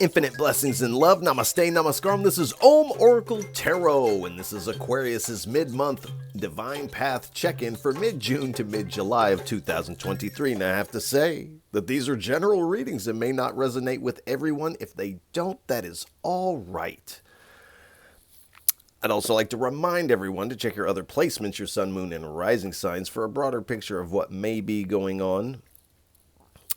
Infinite blessings and love. Namaste, namaskaram. This is Om Oracle Tarot, and this is Aquarius's mid-month Divine Path check-in for mid-June to mid-July of 2023. And I have to say that these are general readings that may not resonate with everyone. If they don't, that is all right. I'd also like to remind everyone to check your other placements, your sun, moon, and rising signs for a broader picture of what may be going on.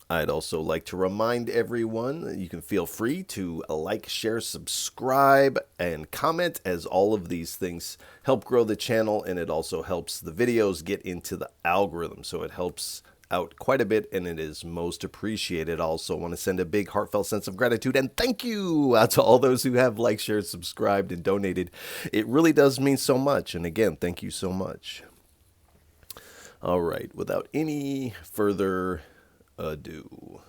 I'd also like to remind everyone that you can feel free to like, share, subscribe, and comment, as all of these things help grow the channel, and it also helps the videos get into the algorithm. So it helps out quite a bit, and it is most appreciated. I also want to send a big heartfelt sense of gratitude and thank you out to all those who have liked, shared, subscribed, and donated. It really does mean so much, and again, thank you so much. All right, without any further ado,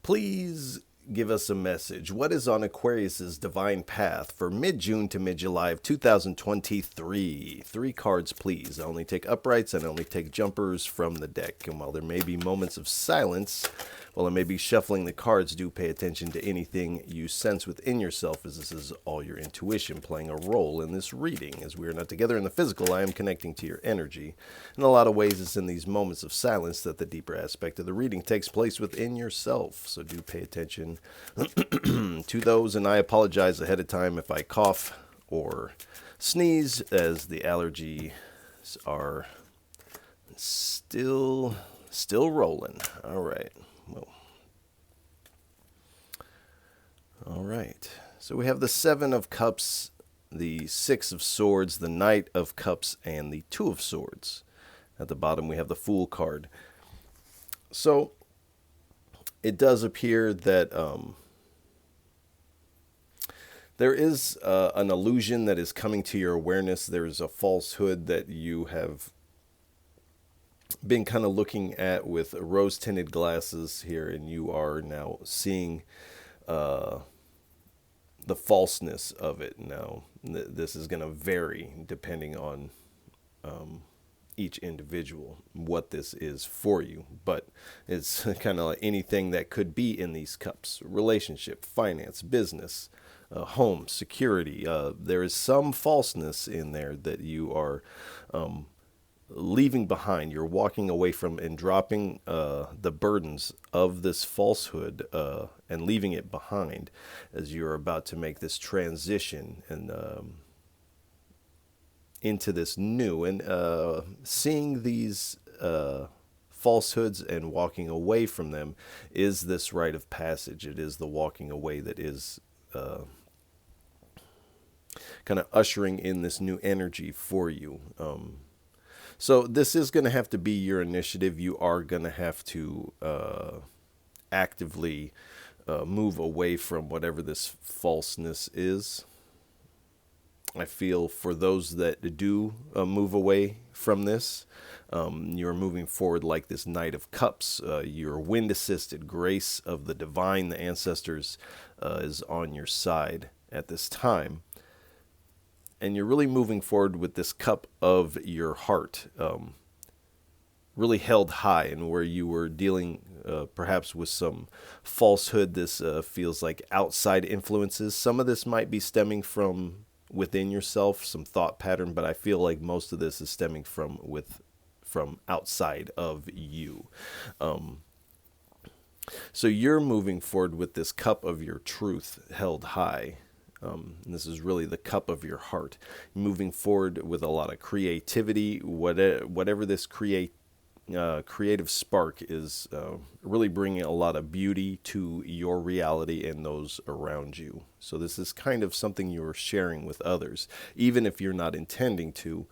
please give us a message. What is on Aquarius's divine path for mid-June to mid-July of 2023? 3 cards, please. I only take uprights and I only take jumpers from the deck. And while there may be moments of silence, while I may be shuffling the cards, do pay attention to anything you sense within yourself, as this is all your intuition playing a role in this reading. As we are not together in the physical, I am connecting to your energy. In a lot of ways, it's in these moments of silence that the deeper aspect of the reading takes place within yourself. So do pay attention to those, and I apologize ahead of time if I cough or sneeze, as the allergies are still rolling. All right. Well, all right. So we have the 7 of Cups, the 6 of Swords, the Knight of Cups, and the 2 of Swords. At the bottom, we have the Fool card. So it does appear that there is an illusion that is coming to your awareness. There's a falsehood that you have been kind of looking at with rose-tinted glasses here, and you are now seeing the falseness of it. Now, this is going to vary depending on each individual, what this is for you, but it's kind of like anything that could be in these cups: relationship, finance, business, home, security. There is some falseness in there that you are leaving behind. You're walking away from and dropping the burdens of this falsehood and leaving it behind as you're about to make this transition and into this new, and seeing these falsehoods and walking away from them is this rite of passage. It is the walking away that is kind of ushering in this new energy for you. So this is going to have to be your initiative. You are going to have to actively move away from whatever this falseness is. I feel for those that do move away from this, you're moving forward like this Knight of Cups. Your wind-assisted grace of the divine, the ancestors, is on your side at this time. And you're really moving forward with this cup of your heart, really held high, and where you were dealing perhaps with some falsehood. This feels like outside influences. Some of this might be stemming from within yourself, some thought pattern, but I feel like most of this is stemming from outside of you. So you're moving forward with this cup of your truth held high. And this is really the cup of your heart, moving forward with a lot of creativity. Whatever this creative spark is, really bringing a lot of beauty to your reality and those around you. So this is kind of something you're sharing with others, even if you're not intending to.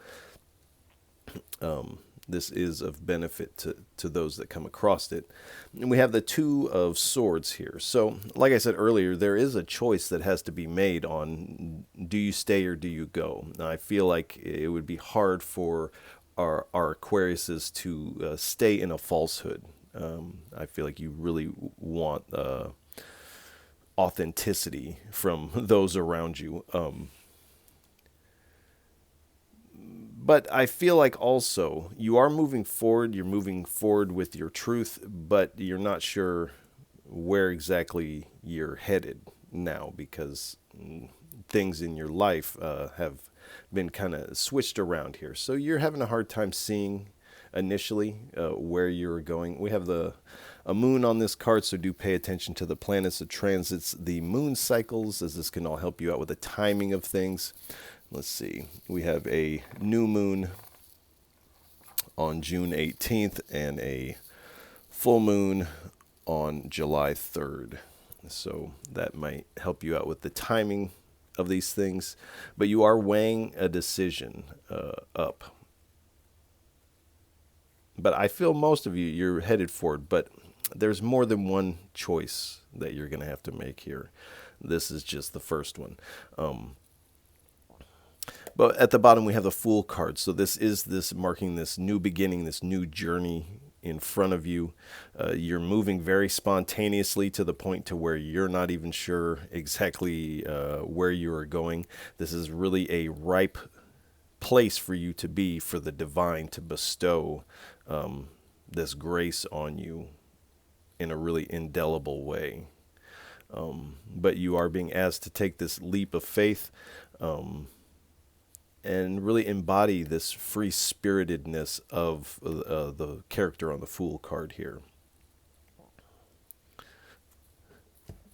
This is of benefit to those that come across it. And we have the 2 of Swords here. So, like I said earlier, there is a choice that has to be made on, do you stay or do you go? Now, I feel like it would be hard for our Aquariuses to stay in a falsehood. I feel like you really want authenticity from those around you. But I feel like also you are moving forward. You're moving forward with your truth, but you're not sure where exactly you're headed now because things in your life have been kind of switched around here. So you're having a hard time seeing initially where you're going. We have a moon on this card, so do pay attention to the planets, the transits, the moon cycles, as this can all help you out with the timing of things. Let's see. We have a new moon on June 18th and a full moon on July 3rd. So that might help you out with the timing of these things. But you are weighing a decision up. But I feel most of you're headed forward. But there's more than one choice that you're going to have to make here. This is just the first one. But at the bottom, we have the Fool card. So this is marking this new beginning, this new journey in front of you. You're moving very spontaneously to the point to where you're not even sure exactly where you are going. This is really a ripe place for you to be, for the divine to bestow this grace on you in a really indelible way. But you are being asked to take this leap of faith and really embody this free-spiritedness of the character on the Fool card here.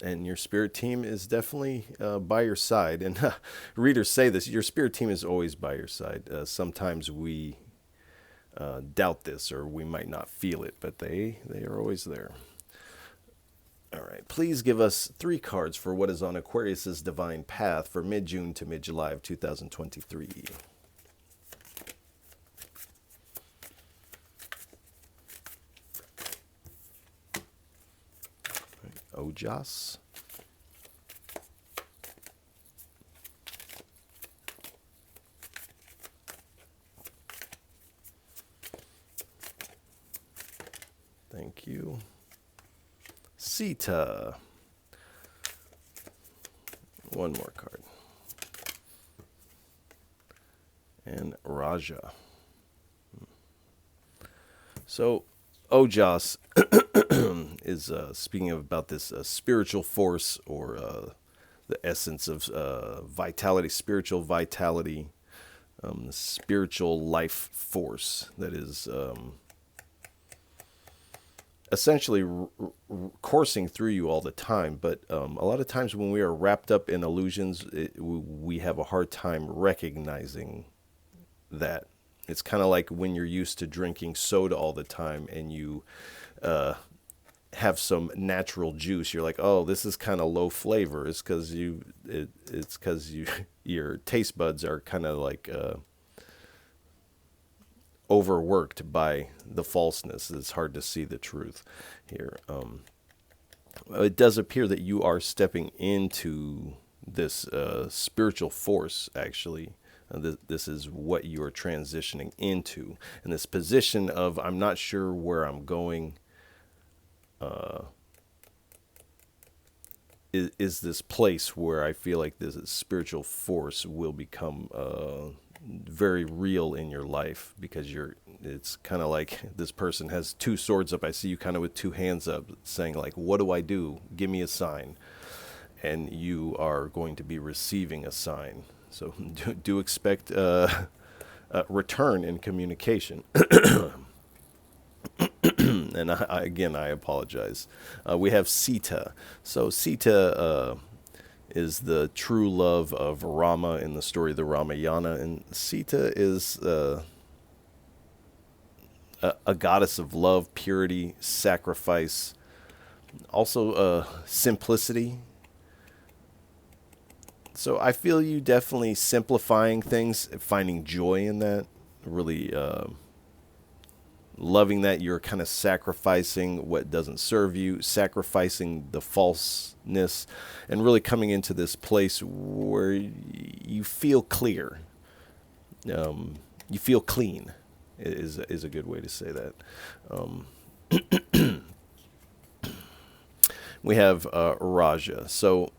And your spirit team is definitely by your side. And readers say this, your spirit team is always by your side. Sometimes we doubt this, or we might not feel it, but they are always there. All right, please give us 3 cards for what is on Aquarius's divine path for mid-June to mid-July of 2023. Ojas. Thank you. Sita. One more card. And Raja. So, Ojas is speaking about this spiritual force, or the essence of vitality, spiritual vitality, the spiritual life force that is essentially coursing through you all the time. But a lot of times when we are wrapped up in illusions, we have a hard time recognizing that. It's kind of like when you're used to drinking soda all the time and you have some natural juice. You're like, oh, this is kind of low flavor. It's because your taste buds are kind of like overworked by the falseness. It's hard to see the truth here. It does appear that you are stepping into this spiritual force, actually. This is what you are transitioning into. And this position of, I'm not sure where I'm going, is this place where I feel like this spiritual force will become very real in your life, because it's kind of like this person has 2 swords up. I see you kind of with 2 hands up saying like, what do I do? Give me a sign. And you are going to be receiving a sign. So do expect a return in communication. And I apologize. We have Sita. So Sita is the true love of Rama in the story of the Ramayana. And Sita is a goddess of love, purity, sacrifice, also simplicity. So I feel you definitely simplifying things, finding joy in that, really loving that. You're kind of sacrificing what doesn't serve you, sacrificing the falseness, and really coming into this place where you feel clear. You feel clean is a good way to say that. We have Raja. So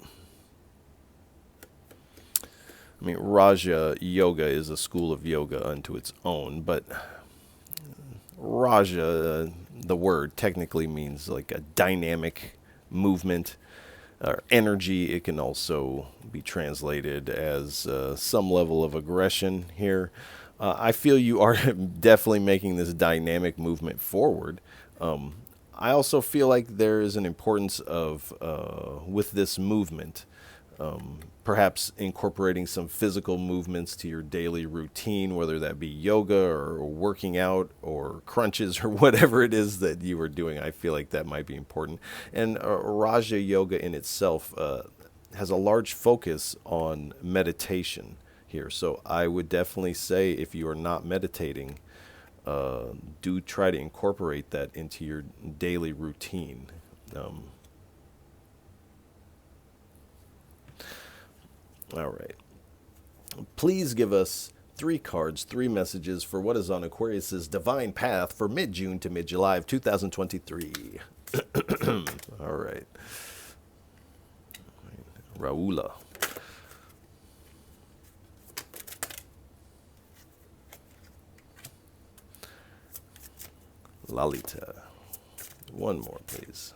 I mean, Raja Yoga is a school of yoga unto its own, but Raja, the word technically means like a dynamic movement or energy. It can also be translated as some level of aggression here. I feel you are definitely making this dynamic movement forward. I also feel like there is an importance of, with this movement, perhaps incorporating some physical movements to your daily routine, whether that be yoga or working out or crunches or whatever it is that you are doing. I feel like that might be important. And Raja Yoga in itself has a large focus on meditation here. So I would definitely say if you are not meditating, do try to incorporate that into your daily routine. All right. Please give us 3 cards, 3 messages for what is on Aquarius's divine path for mid-June to mid-July of 2023. All right. Raula. Lalita. One more, please.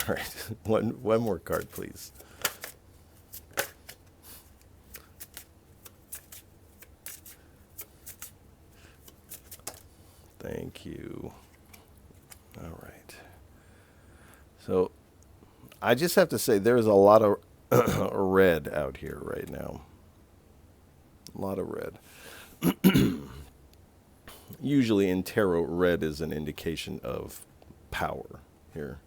All right, one more card, please. Thank you. All right. So I just have to say there's a lot of red out here right now. A lot of red. Usually in tarot, red is an indication of power here.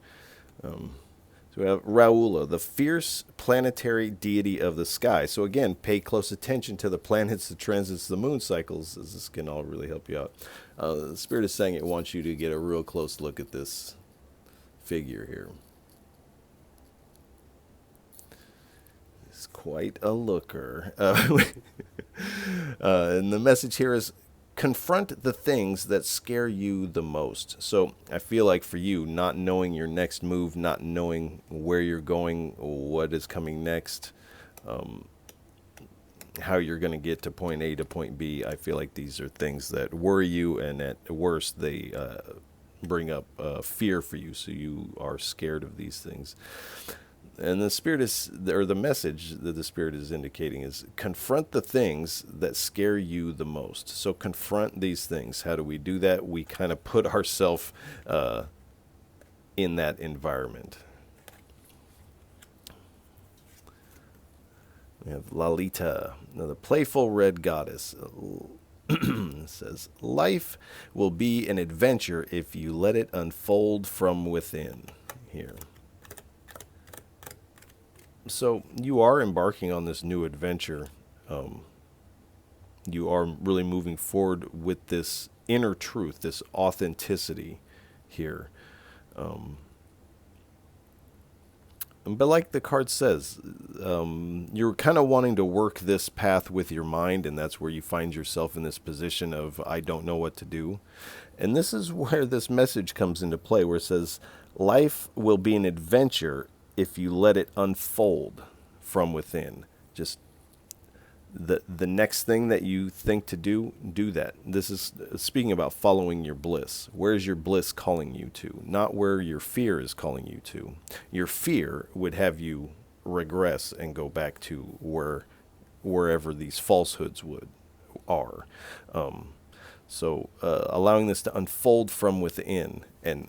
So we have Raula, the fierce planetary deity of the sky. So again, pay close attention to the planets, the transits, the moon cycles, as this can all really help you out. The Spirit is saying it wants you to get a real close look at this figure here. It's quite a looker. And the message here is, confront the things that scare you the most. So I feel like for you, not knowing your next move, not knowing where you're going, what is coming next, how you're going to get to point A to point B, I feel like these are things that worry you, and at worst, they bring up fear for you, so you are scared of these things. And the Spirit is, or the message that the Spirit is indicating is, confront the things that scare you the most. So confront these things. How do we do that? We kind of put ourselves in that environment. We have Lalita, the playful red goddess. It says, life will be an adventure if you let it unfold from within here. So you are embarking on this new adventure. You are really moving forward with this inner truth, this authenticity here. But like the card says, you're kind of wanting to work this path with your mind, and that's where you find yourself in this position of, I don't know what to do. And this is where this message comes into play, where it says, life will be an adventure if you let it unfold from within. Just the next thing that you think to do that. This is speaking about following your bliss. Where's your bliss calling you to? Not where your fear is calling you to. Your fear would have you regress and go back to wherever these falsehoods are. So allowing this to unfold from within and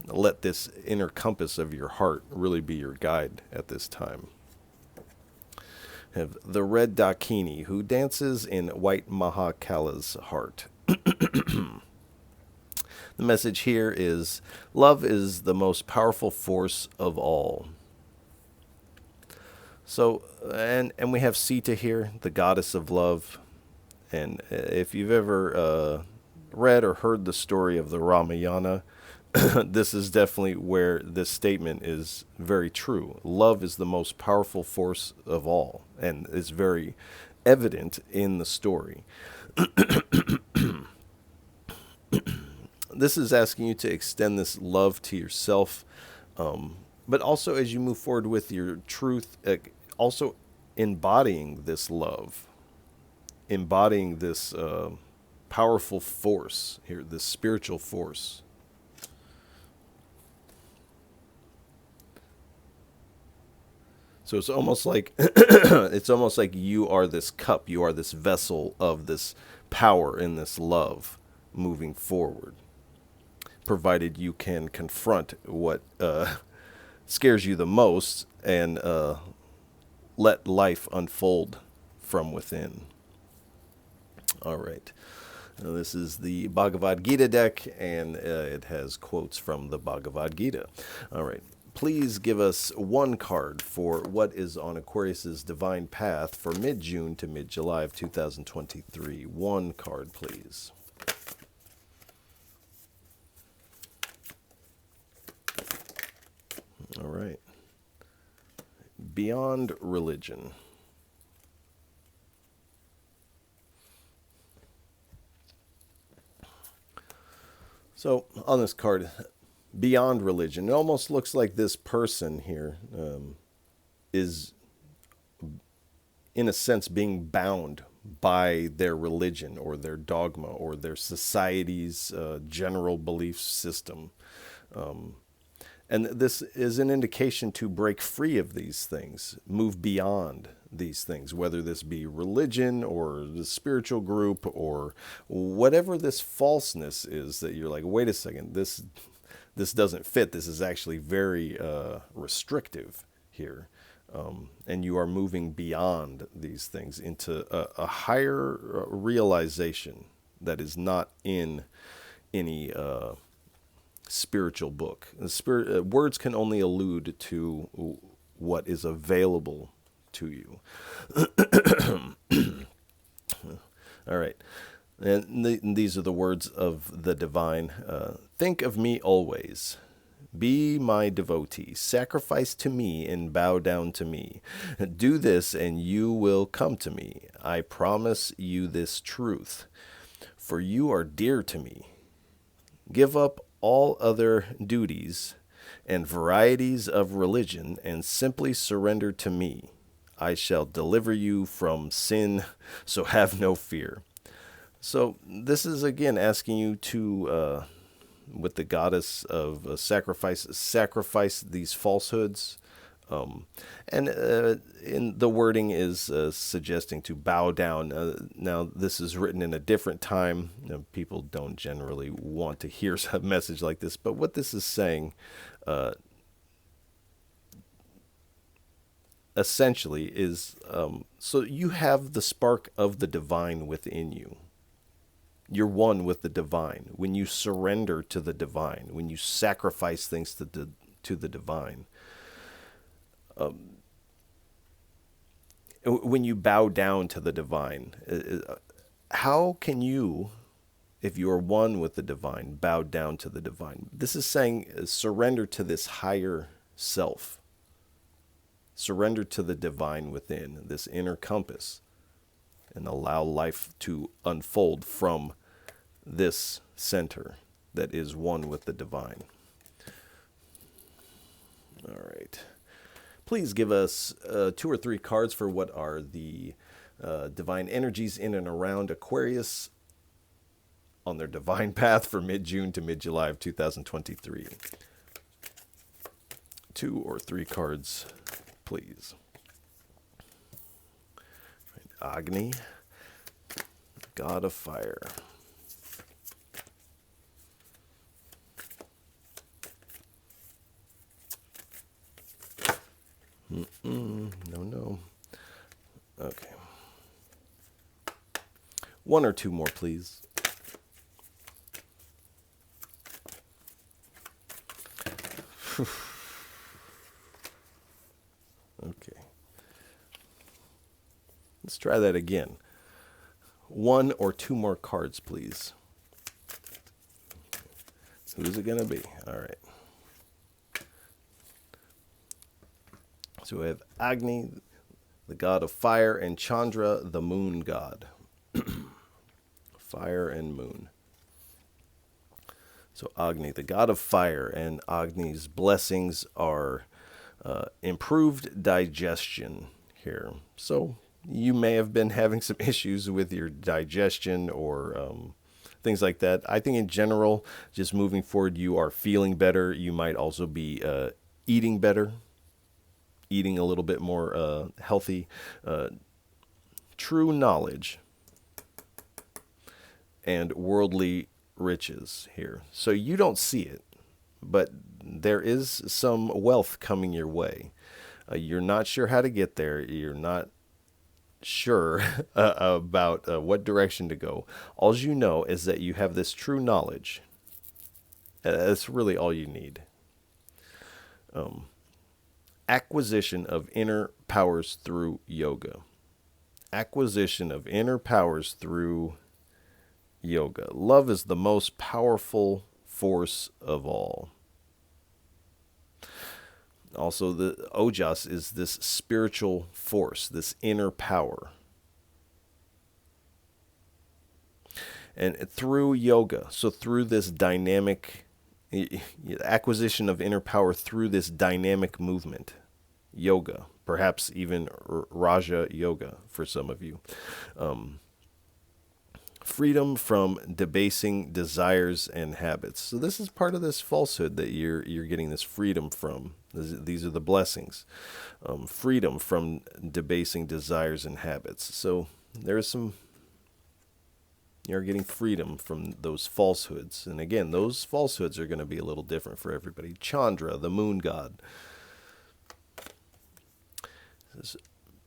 let this inner compass of your heart really be your guide at this time. Have the red Dakini, who dances in white Mahakala's heart. The message here is, love is the most powerful force of all. So, and we have Sita here, the goddess of love. And if you've ever read or heard the story of the Ramayana, this is definitely where this statement is very true. Love is the most powerful force of all, and is very evident in the story. This is asking you to extend this love to yourself, but also as you move forward with your truth, also embodying this love, embodying this powerful force here, this spiritual force. So it's almost like it's almost like you are this cup, you are this vessel of this power and this love moving forward, provided you can confront what scares you the most and let life unfold from within. All right. Now, this is the Bhagavad Gita deck, and it has quotes from the Bhagavad Gita. All right. Please give us one card for what is on Aquarius's divine path for mid-June to mid-July of 2023. One card, please. All right. Beyond religion. So on this card, beyond religion, it almost looks like this person here is, in a sense, being bound by their religion or their dogma or their society's general belief system. And this is an indication to break free of these things, move beyond these things, whether this be religion or the spiritual group or whatever this falseness is that you're like, wait a second, this doesn't fit. This is actually very restrictive here. And you are moving beyond these things into a higher realization that is not in any spiritual book. Words can only allude to what is available to you. All right. And these are the words of the divine. Think of me always. Be my devotee. Sacrifice to me and bow down to me. Do this and you will come to me. I promise you this truth. For you are dear to me. Give up all other duties and varieties of religion and simply surrender to me. I shall deliver you from sin, so have no fear. So this is again asking you to, with the goddess of sacrifice these falsehoods. And in the wording is suggesting to bow down. Now, this is written in a different time. People don't generally want to hear a message like this, but what this is saying essentially is, so you have the spark of the divine within you. You're one with the divine. When you surrender to the divine, when you sacrifice things to the divine, when you bow down to the divine, how can you, if you are one with the divine, bow down to the divine? This is saying surrender to this higher self. Surrender to the divine within, this inner compass, and allow life to unfold from this center that is one with the divine. All right. Please give us 2 or 3 cards for what are the divine energies in and around Aquarius on their divine path for mid-June to mid-July of 2023. 2 or 3 cards, please. Agni, God of Fire. No. Okay. 1 or 2 more, please. Okay. Let's try that again. 1 or 2 more cards, please. Who's it going to be? All right. So we have Agni, the god of fire, and Chandra, the moon god. Fire and moon. So Agni, the god of fire, and Agni's blessings are improved digestion here. So you may have been having some issues with your digestion or things like that. I think in general, just moving forward, you are feeling better. You might also be eating better, eating a little bit more healthy. True knowledge and worldly riches here. So you don't see it, but there is some wealth coming your way. You're not sure how to get there. You're not sure about what direction to go. All you know is that you have this true knowledge. That's really all you need. Acquisition of inner powers through yoga. Acquisition of inner powers through yoga. Love is the most powerful force of all. Also, the ojas is this spiritual force, this inner power. And through yoga, so through this dynamic acquisition of inner power through this dynamic movement, yoga, perhaps even Raja Yoga for some of you. Freedom from debasing desires and habits. So this is part of this falsehood that you're getting this freedom from. These are the blessings. Freedom from debasing desires and habits. So there's some, you're getting freedom from those falsehoods. And again, those falsehoods are going to be a little different for everybody. Chandra, the moon god. This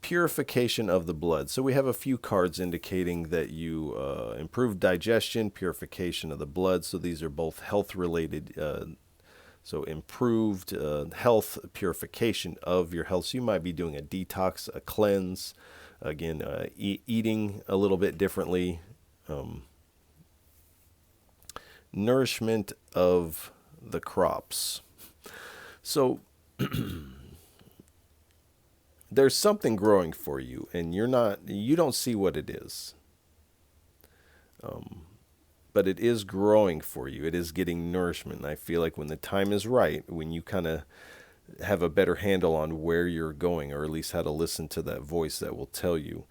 purification of the blood. So we have a few cards indicating that you improve digestion, purification of the blood. So these are both health related. So improved health, purification of your health. So you might be doing a detox, a cleanse. Again, eating a little bit differently. Nourishment of the crops. So there's something growing for you, and you don't see what it is. But it is growing for you. It is getting nourishment. And I feel like when the time is right, when you kind of have a better handle on where you're going, or at least how to listen to that voice that will tell you,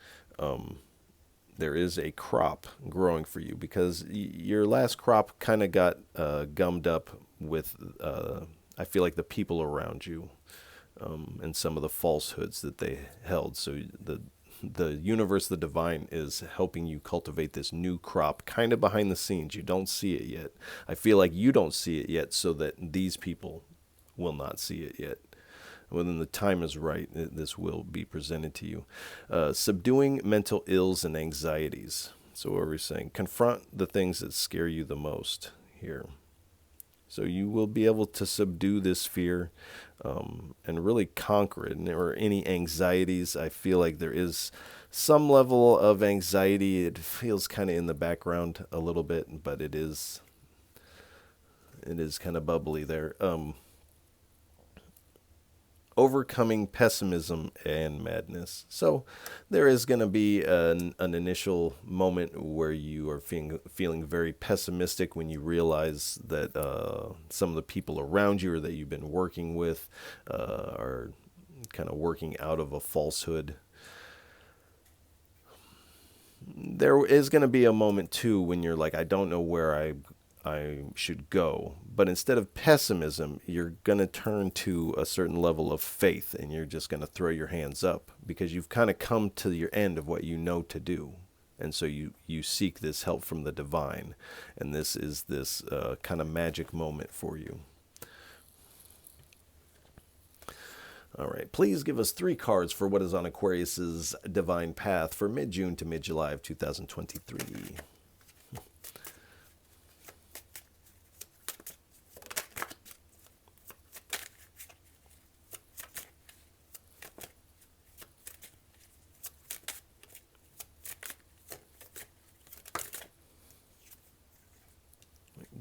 there is a crop growing for you, because your last crop kind of got gummed up with, I feel like, the people around you. And some of the falsehoods that they held. So the universe, the divine, is helping you cultivate this new crop kind of behind the scenes. You don't see it yet. I feel like you don't see it yet, so that these people will not see it yet. When the time is right, this will be presented to you. Subduing mental ills and anxieties. So what we're saying, confront the things that scare you the most here. So you will be able to subdue this fear and really conquer it. Or any anxieties, I feel like there is some level of anxiety. It feels kind of in the background a little bit, but it is kind of bubbly there. Overcoming pessimism and madness. So there is going to be an initial moment where you are feeling very pessimistic when you realize that some of the people around you, or that you've been working with, are kind of working out of a falsehood. There is going to be a moment too when you're like, I don't know where I should go. But instead of pessimism, you're going to turn to a certain level of faith, and you're just going to throw your hands up, because you've kind of come to your end of what you know to do. And so you seek this help from the divine. And this is this kind of magic moment for you. All right, please give us 3 cards for what is on Aquarius's divine path for mid-June to mid-July of 2023.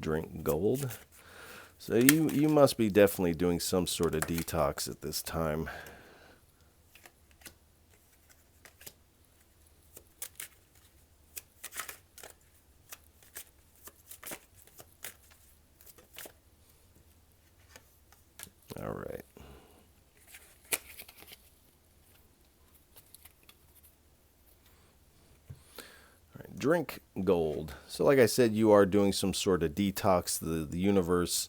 Drink gold. So you must be definitely doing some sort of detox at this time. All right. Drink gold. So like I said, you are doing some sort of detox. The universe,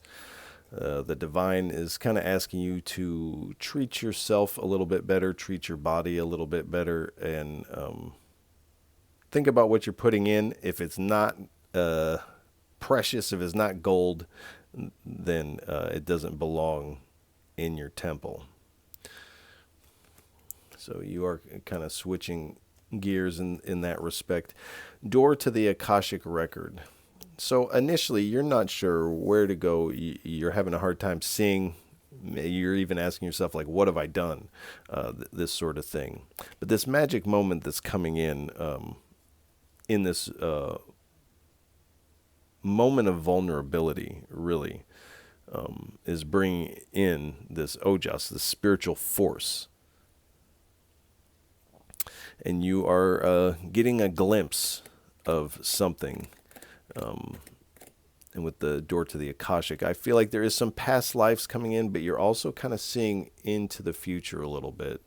the divine is kind of asking you to treat yourself a little bit better, treat your body a little bit better, and think about what you're putting in. If it's not precious, if it's not gold, then it doesn't belong in your temple. So you are kind of switching gears in that respect. Door to the Akashic record. So initially, you're not sure where to go. You're having a hard time seeing. You're even asking yourself, like, what have I done? This sort of thing. But this magic moment that's coming in this moment of vulnerability, really, is bringing in this ojas, this spiritual force. And you are getting a glimpse of something. And with the door to the Akashic, I feel like there is some past lives coming in, but you're also kind of seeing into the future a little bit,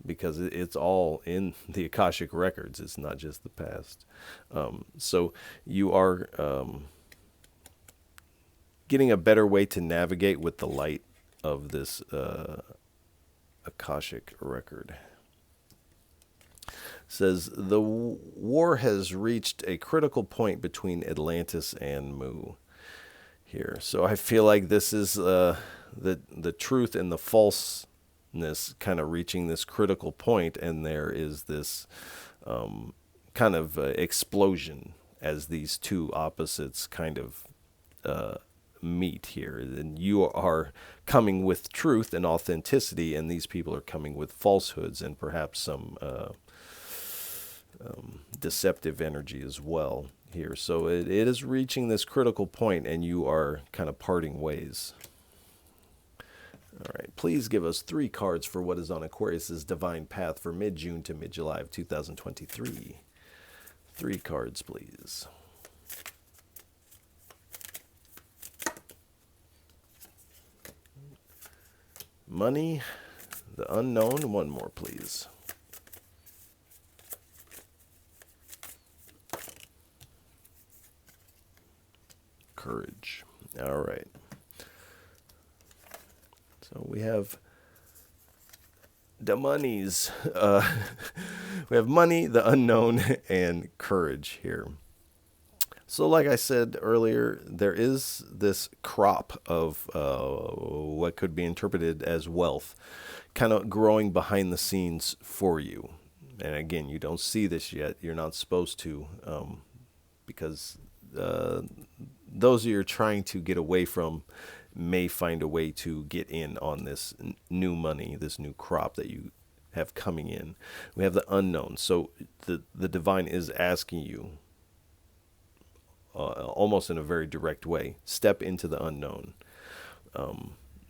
because it's all in the Akashic records. It's not just the past. So you are getting a better way to navigate with the light of this Akashic record. Says the war has reached a critical point between Atlantis and Mu here. So I feel like this is the truth and the falseness kind of reaching this critical point, and there is this kind of explosion as these two opposites kind of meet here. And you are coming with truth and authenticity, and these people are coming with falsehoods and perhaps some deceptive energy as well here. So it is reaching this critical point, and you are kind of parting ways. All right, please give us 3 cards for what is on Aquarius's divine path for mid-June to mid-July of 2023. 3 cards, please. Money, the unknown, 1 more, please. Courage. All right. So we have the monies. We have money, the unknown, and courage here. So like I said earlier, there is this crop of what could be interpreted as wealth kind of growing behind the scenes for you. And again, you don't see this yet. You're not supposed to, because those you're trying to get away from may find a way to get in on this new money, this new crop that you have coming in. We have the unknown. So the divine is asking you, almost in a very direct way, step into the unknown.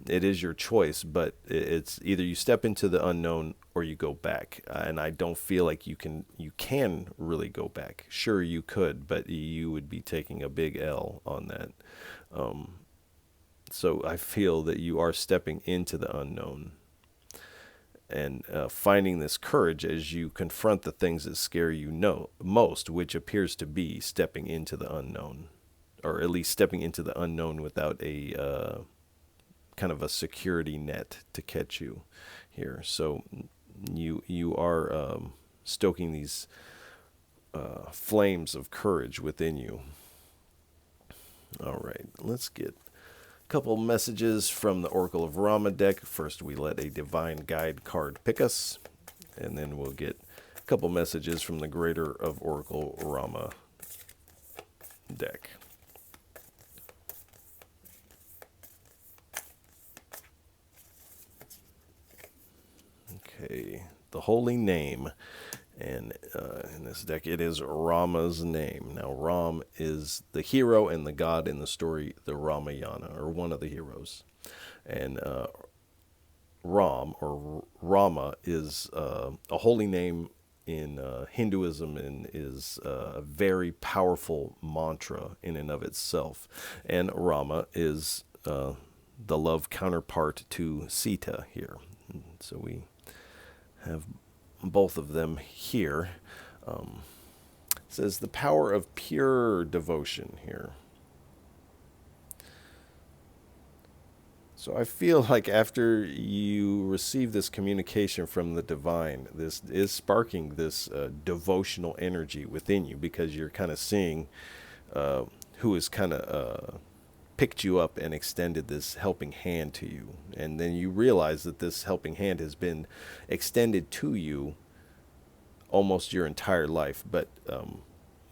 It is your choice, but it's either you step into the unknown or you go back. And I don't feel like you can really go back. Sure, you could, but you would be taking a big L on that. So I feel that you are stepping into the unknown and finding this courage as you confront the things that scare you most, which appears to be stepping into the unknown, or at least stepping into the unknown without a kind of a security net to catch you here. So you are stoking these flames of courage within you. All right, let's get a couple messages from the Oracle of Rama deck. First, we let a divine guide card pick us, and then we'll get a couple messages from the Greater of Oracle Rama deck. Okay, the holy name. And in this deck, it is Rama's name. Now, Ram is the hero and the god in the story, the Ramayana, or one of the heroes. And Ram, or Rama, is a holy name in Hinduism and is a very powerful mantra in and of itself. And Rama is the love counterpart to Sita here. And so we have both of them here. It says the power of pure devotion here. So I feel like after you receive this communication from the divine, this is sparking this devotional energy within you, because you're kind of seeing who has kind of picked you up and extended this helping hand to you. And then you realize that this helping hand has been extended to you almost your entire life, but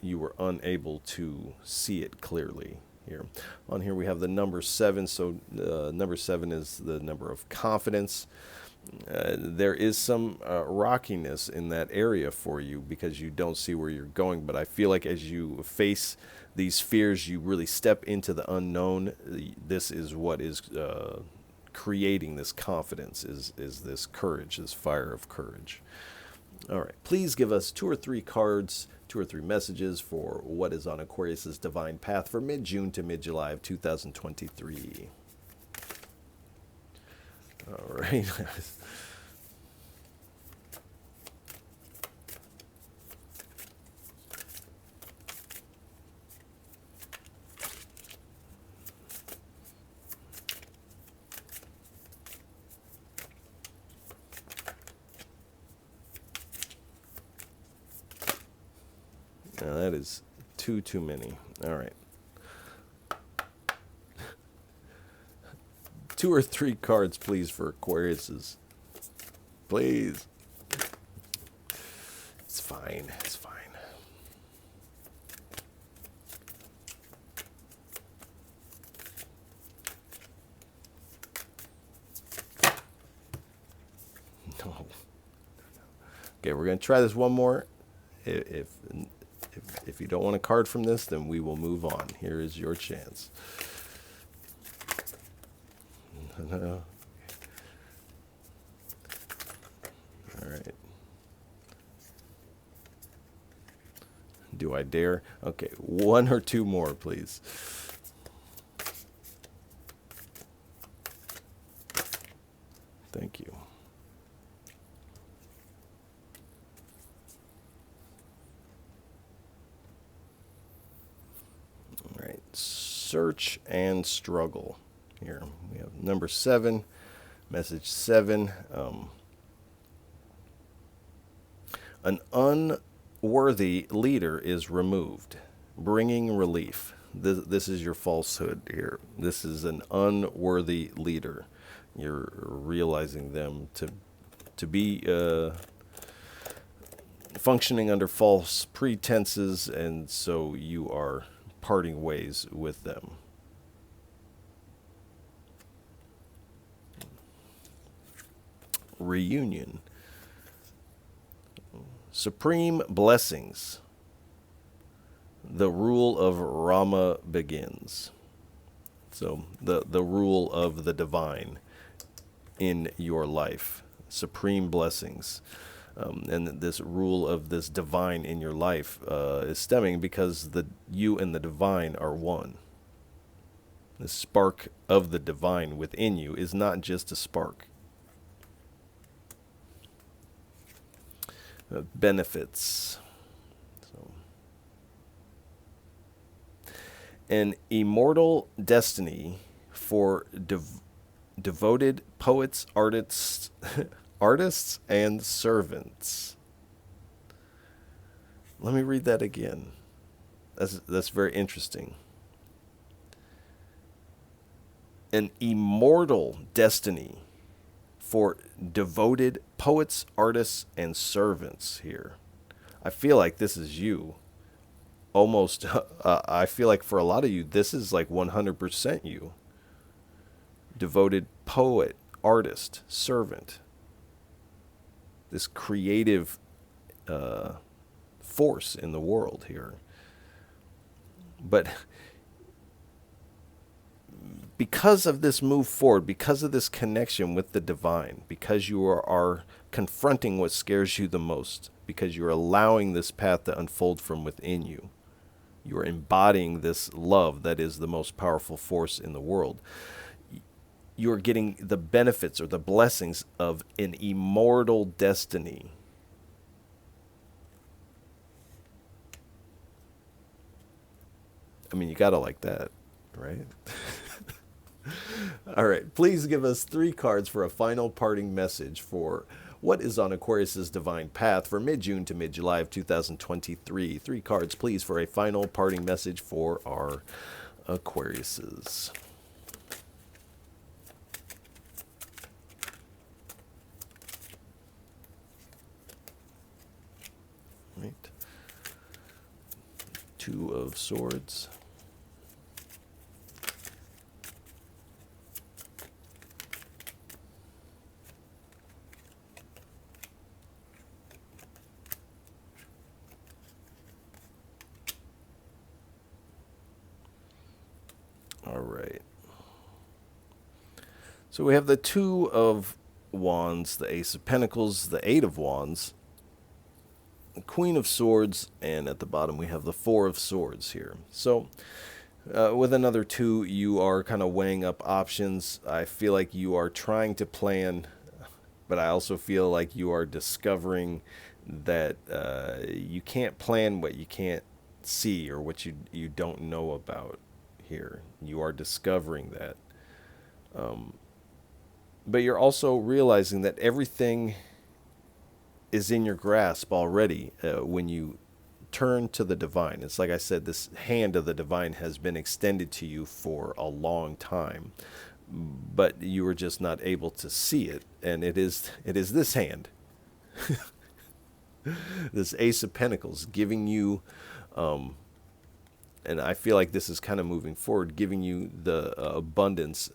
you were unable to see it clearly. Here on here we have the number 7. So number 7 is the number of confidence. There is some rockiness in that area for you because you don't see where you're going, but I feel like as you face these fears, you really step into the unknown. This is what is creating this confidence, is this courage, this fire of courage. All right, please give us 2 or 3 cards, 2 or 3 messages for what is on Aquarius's divine path for mid-June to mid-July of 2023. All right. Now that is too many. All right. 2 or 3 cards, please, for Aquarius's. Please. It's fine. It's fine. No. Okay, we're going to try this one more. If you don't want a card from this, then we will move on. Here is your chance. No. All right. Do I dare? Okay, 1 or 2 more, please. Thank you. All right, search and struggle. Here we have number 7, message 7. An unworthy leader is removed, bringing relief. This is your falsehood here. This is an unworthy leader. You're realizing them to be functioning under false pretenses, and so you are parting ways with them. Reunion. Supreme blessings. The rule of Rama begins. So the rule of the divine in your life. Supreme blessings. And this rule of this divine in your life is stemming because you and the divine are one. The spark of the divine within you is not just a spark. Benefits. So, an immortal destiny for devoted poets, artists, artists, and servants. Let me read that again. That's very interesting. An immortal destiny for devoted poets, artists, and servants here. I feel like this is you. Almost, I feel like for a lot of you, this is like 100% you. Devoted poet, artist, servant. This creative force in the world here. But because of this move forward, because of this connection with the divine, because you are confronting what scares you the most, because you're allowing this path to unfold from within you, you're embodying this love that is the most powerful force in the world, you're getting the benefits or the blessings of an immortal destiny. I mean, you gotta like that, right? All right, please give us 3 cards for a final parting message for what is on Aquarius's divine path for mid-June to mid-July of 2023. 3 cards, please, for a final parting message for our Aquariuses. Right. 2 of Swords. All right. So we have the 2 of Wands, the Ace of Pentacles, the 8 of Wands, the Queen of Swords, and at the bottom we have the 4 of Swords here. So with another 2, you are kind of weighing up options. I feel like you are trying to plan, but I also feel like you are discovering that you can't plan what you can't see or what you don't know about here. You are discovering that. But you're also realizing that everything is in your grasp already when you turn to the divine. It's like I said, this hand of the divine has been extended to you for a long time, but you were just not able to see it. And it is this hand, this Ace of Pentacles, giving you, and I feel like this is kind of moving forward, giving you the abundance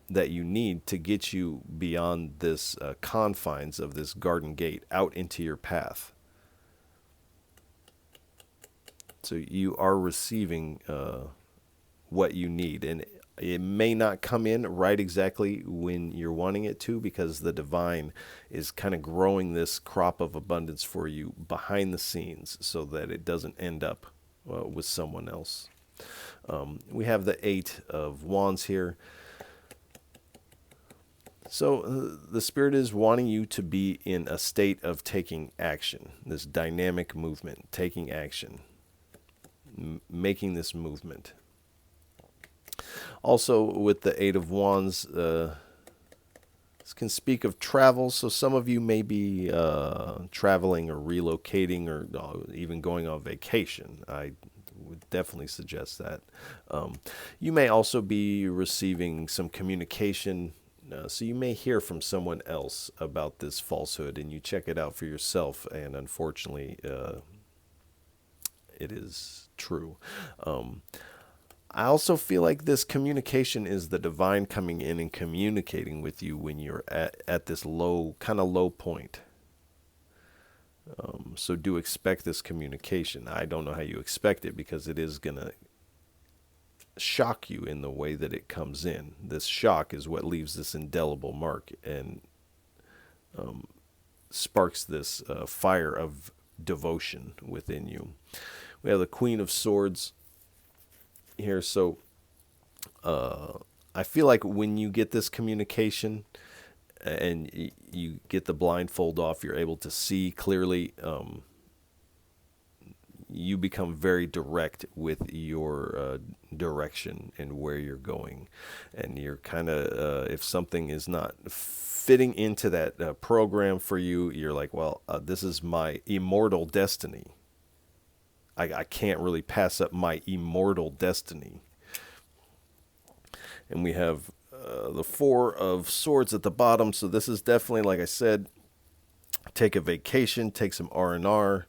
that you need to get you beyond this confines of this garden gate out into your path. So you are receiving what you need, and it may not come in right exactly when you're wanting it to, because the divine is kind of growing this crop of abundance for you behind the scenes so that it doesn't end up with someone else. We have the 8 of Wands here. So the Spirit is wanting you to be in a state of taking action, this dynamic movement, taking action, making this movement. Also, with the 8 of Wands, this can speak of travel. So some of you may be traveling or relocating or even going on vacation. I would definitely suggest that. You may also be receiving some communication. So you may hear from someone else about this falsehood, and you check it out for yourself, and unfortunately, it is true. I also feel like this communication is the divine coming in and communicating with you when you're at this kind of low point. So do expect this communication. I don't know how you expect it, because it is going to shock you in the way that it comes in. This shock is what leaves this indelible mark and sparks this fire of devotion within you. We have the Queen of Swords here. So I feel like when you get this communication and you get the blindfold off, you're able to see clearly. You become very direct with your direction and where you're going. And you're kind of, if something is not fitting into that program for you, you're like, well, this is my immortal destiny. I can't really pass up my immortal destiny. And we have the 4 of Swords at the bottom. So this is definitely, like I said, take a vacation, take some R&R,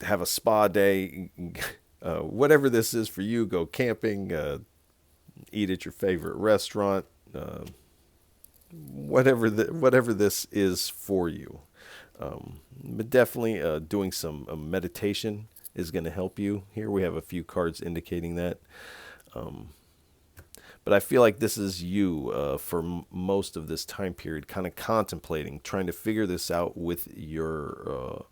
have a spa day, whatever this is for you. Go camping, eat at your favorite restaurant, whatever this is for you. But definitely doing some meditation is going to help you. Here we have a few cards indicating that. But I feel like this is you for most of this time period, kind of contemplating, trying to figure this out with your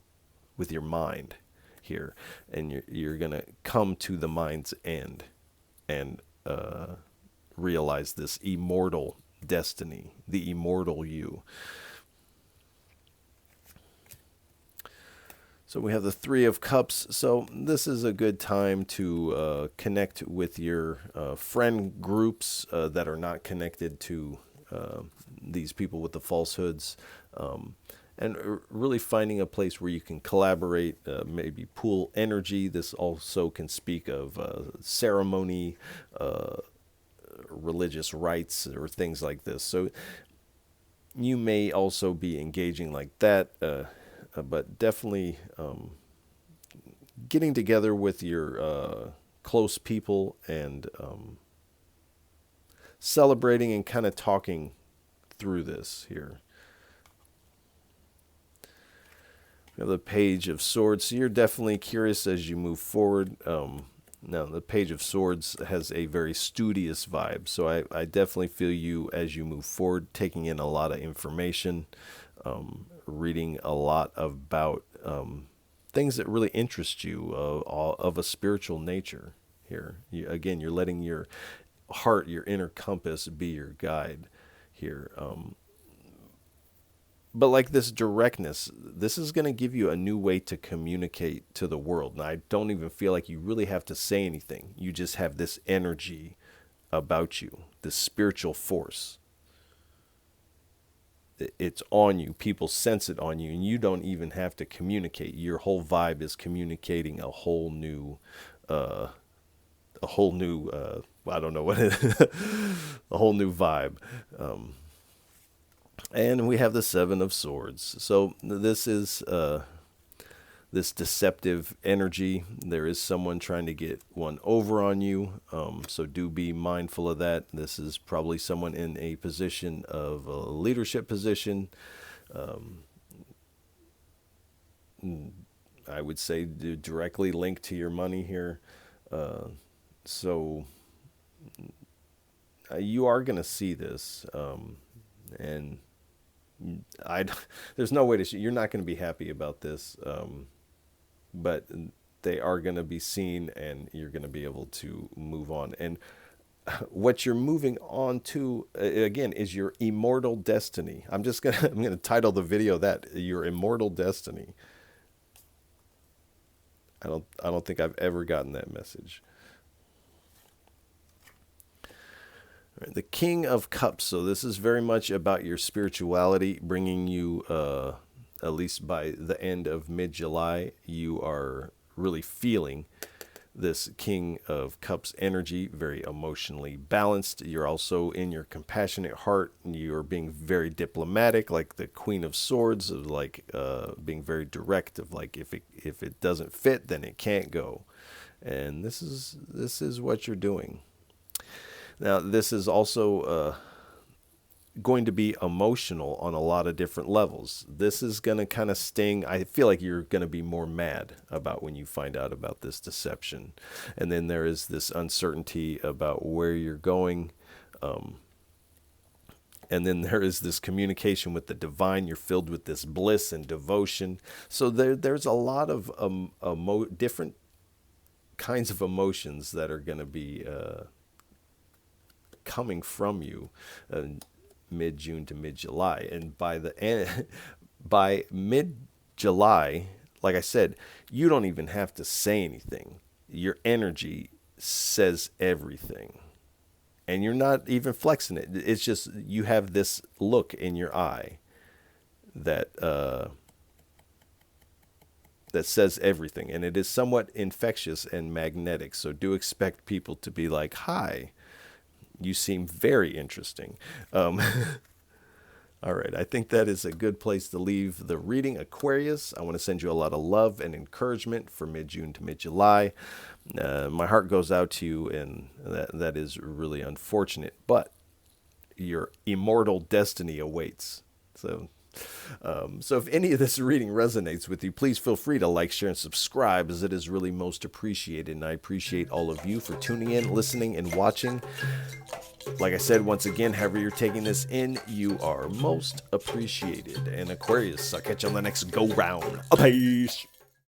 mind here, and you're gonna come to the mind's end and realize this immortal destiny, the immortal you. So we have the Three of Cups. So this is a good time to connect with your friend groups that are not connected to these people with the falsehoods. And really finding a place where you can collaborate, maybe pool energy. This also can speak of ceremony, religious rites, or things like this. So you may also be engaging like that. But definitely getting together with your close people and celebrating and kind of talking through this here. We have the Page of Swords. So you're definitely curious as you move forward. Now, the Page of Swords has a very studious vibe. So I definitely feel you as you move forward, taking in a lot of information. Reading a lot about things that really interest you of a spiritual nature here. Again, you're letting your heart, your inner compass, be your guide here. But like this directness, this is going to give you a new way to communicate to the world. And I don't even feel like you really have to say anything. You just have this energy about you, this spiritual force. It's on you. People sense it on you, and you don't even have to communicate. Your whole vibe is communicating a whole new I don't know what it is, a whole new vibe. And we have the Seven of Swords. So this is this deceptive energy. There is someone trying to get one over on you. So do be mindful of that. This is probably someone in a position of a leadership position. I would say directly linked to your money here. So you are going to see this. And there's no way to, you're not going to be happy about this. But they are going to be seen, and you're going to be able to move on. And what you're moving on to, again, is your immortal destiny. I'm going to title the video that, Your Immortal Destiny. I don't think I've ever gotten that message. All right, the King of Cups. So this is very much about your spirituality, bringing you at least by the end of mid-July, you are really feeling this King of Cups energy, very emotionally balanced. You're also in your compassionate heart. You're being very diplomatic, like the Queen of Swords, of like being very direct, of like if it doesn't fit, then it can't go. And this is what you're doing. Now, this is also going to be emotional on a lot of different levels. This is going to kind of sting. I feel like you're going to be more mad about when you find out about this deception. And then there is this uncertainty about where you're going. And then there is this communication with the divine. You're filled with this bliss and devotion. So there's a lot of different kinds of emotions that are going to be coming from you mid-June to mid-July. And by the end, by mid-July, like I said, you don't even have to say anything. Your energy says everything. And you're not even flexing it. It's just you have this look in your eye that that says everything. And it is somewhat infectious and magnetic. So do expect people to be like, hi, you seem very interesting. All right, I think that is a good place to leave the reading, Aquarius. I want to send you a lot of love and encouragement for mid-June to mid-July. My heart goes out to you, and that is really unfortunate. But your immortal destiny awaits. So if any of this reading resonates with you, please feel free to like, share, and subscribe, as it is really most appreciated. And I appreciate all of you for tuning in, listening, and watching. Like I said, once again, however you're taking this in, you are most appreciated. And Aquarius, I'll catch you on the next go round. Peace.